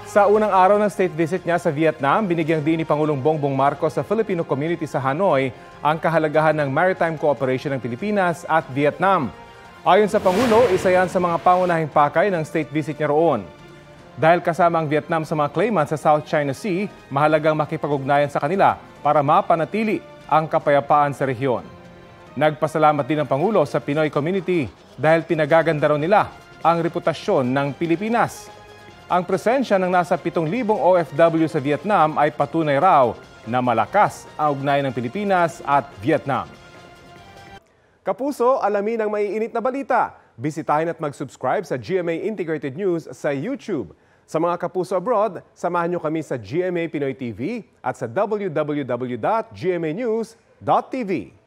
Sa unang araw ng state visit niya sa Vietnam, binigyang diin ni Pangulong Bongbong Marcos sa Filipino community sa Hanoi ang kahalagahan ng maritime cooperation ng Pilipinas at Vietnam. Ayon sa Pangulo, isa yan sa mga pangunahing pakay ng state visit niya roon. Dahil kasama ang Vietnam sa mga claimants sa South China Sea, mahalagang makipag-ugnayan sa kanila para mapanatili ang kapayapaan sa rehiyon. Nagpasalamat din ang Pangulo sa Pinoy community dahil pinagaganda raw nila ang reputasyon ng Pilipinas. Ang presensya ng nasa 7,000 OFW sa Vietnam ay patunay raw na malakas ang ugnayan ng Pilipinas at Vietnam. Kapuso, alamin ang maiinit na balita. Bisitahin at mag-subscribe sa GMA Integrated News sa YouTube. Sa mga kapuso abroad, samahan niyo kami sa GMA Pinoy TV at sa www.gmanews.tv.